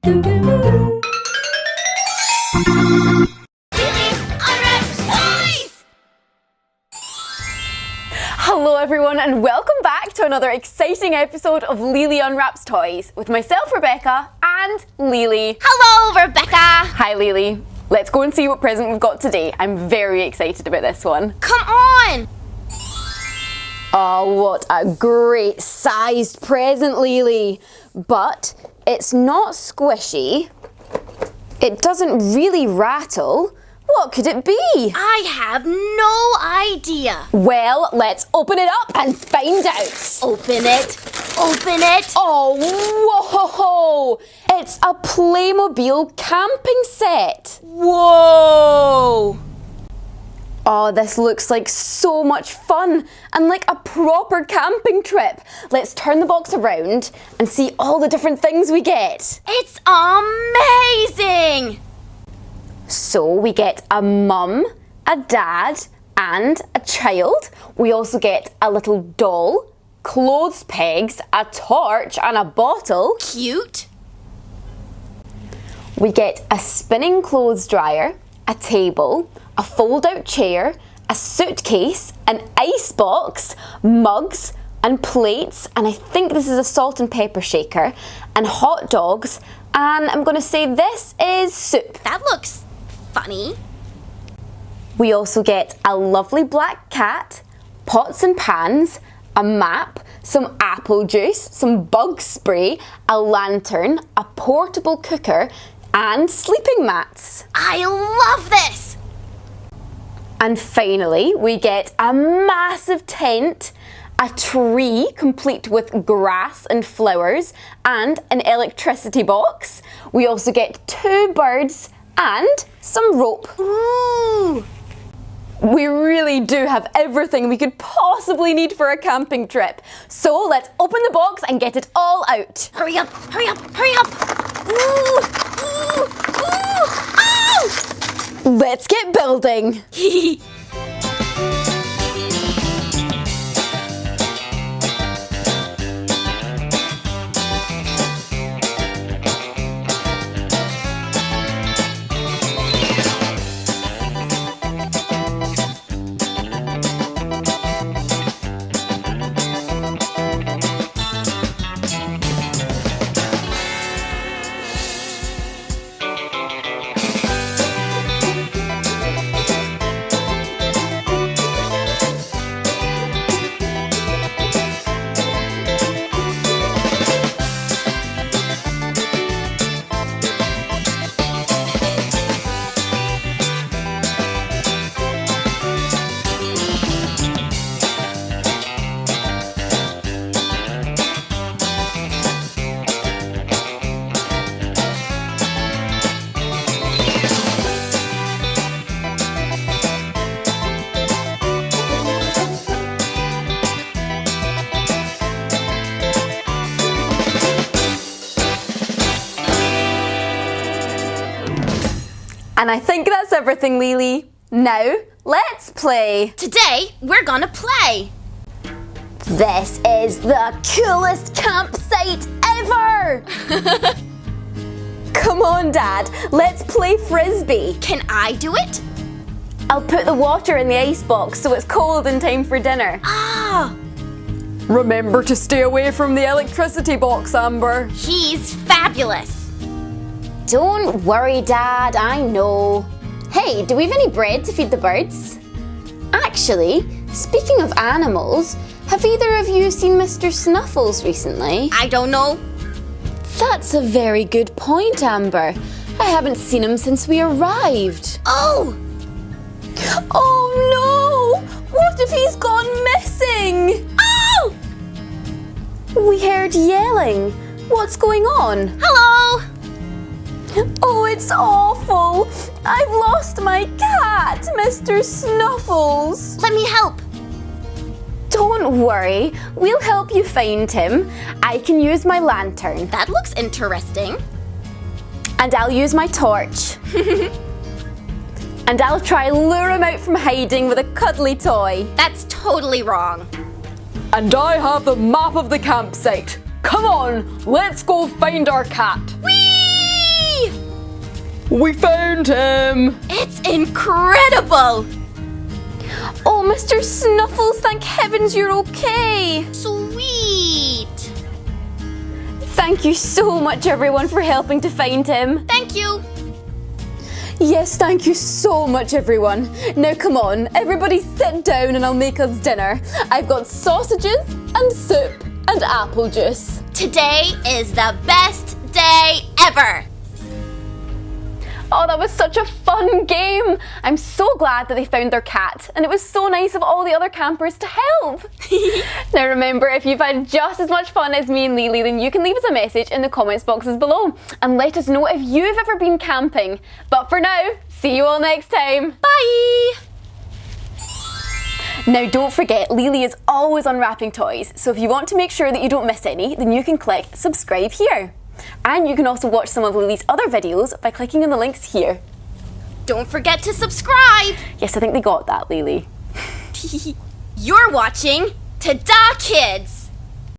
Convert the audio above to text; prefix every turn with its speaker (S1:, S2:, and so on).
S1: Hello everyone and welcome back to another exciting episode of Lily Unwraps Toys with myself, Rebecca, and Lily.
S2: Hello, Rebecca.
S1: Hi Lily. Let's go and see what present we've got today. I'm very excited about this one.
S2: Come on.
S1: Oh, what a great sized present, Lily. But it's not squishy. It doesn't really rattle. What could it be?
S2: I have no idea.
S1: Well, let's open it up and find out.
S2: Open it. Open it.
S1: Oh, whoa! It's a Playmobil camping set.
S2: Whoa!
S1: Oh, this looks like so much fun and like a proper camping trip. Let's turn the box around and see all the different things we get.
S2: It's amazing!
S1: So we get a mum, a dad, and a child. We also get a little doll, clothes pegs, a torch, and a bottle.
S2: Cute.
S1: We get a spinning clothes dryer, a table, a fold-out chair, a suitcase, an ice box, mugs, and plates, and I think this is a salt and pepper shaker, and hot dogs, and I'm going to say this is soup.
S2: That looks funny.
S1: We also get a lovely black cat, pots and pans, a map, some apple juice, some bug spray, a lantern, a portable cooker, and sleeping mats.
S2: I love this!
S1: And finally, we get a massive tent, a tree complete with grass and flowers, and an electricity box. We also get 2 birds and some rope.
S2: Ooh!
S1: We really do have everything we could possibly need for a camping trip. So let's open the box and get it all out.
S2: Hurry up, hurry up, hurry up! Ooh! Ooh! Ooh! Oh!
S1: Let's get building. And I think that's everything, Lily. Now, let's play.
S2: Today, we're gonna play.
S1: This is the coolest campsite ever! Come on, Dad, let's play Frisbee.
S2: Can I do it?
S1: I'll put the water in the ice box so it's cold in time for dinner.
S2: Ah!
S1: Remember to stay away from the electricity box, Amber.
S2: He's fabulous.
S1: Don't worry, Dad, I know. Hey, do we have any bread to feed the birds? Actually, speaking of animals, have either of you seen Mr. Snuffles recently?
S2: I don't know.
S1: That's a very good point, Amber. I haven't seen him since we arrived.
S2: Oh!
S1: Oh no! What if he's gone missing?
S2: Oh!
S1: We heard yelling. What's going on?
S2: Hello!
S1: Oh, it's awful. I've lost my cat, Mr. Snuffles.
S2: Let me help.
S1: Don't worry, we'll help you find him. I can use my lantern.
S2: That looks interesting.
S1: And I'll use my torch. And I'll try lure him out from hiding with a cuddly toy.
S2: That's totally wrong.
S1: And I have the map of the campsite. Come on, let's go find our cat.
S2: Whee!
S1: We found him!
S2: It's incredible!
S1: Oh, Mr. Snuffles, thank heavens you're okay!
S2: Sweet!
S1: Thank you so much, everyone, for helping to find him.
S2: Thank you!
S1: Yes, thank you so much, everyone. Now come on, everybody sit down and I'll make us dinner. I've got sausages and soup and apple juice.
S2: Today is the best day ever!
S1: Oh, that was such a fun game. I'm so glad that they found their cat, and it was so nice of all the other campers to help. Now remember, if you've had just as much fun as me and Lily, then you can leave us a message in the comments boxes below and let us know if you've ever been camping. But for now, see you all next time.
S2: Bye!
S1: Now don't forget, Lily is always unwrapping toys, so if you want to make sure that you don't miss any, then you can click subscribe here. And you can also watch some of Lily's other videos by clicking on the links here.
S2: Don't forget to subscribe!
S1: Yes, I think they got that, Lily.
S2: You're watching TaDaKids!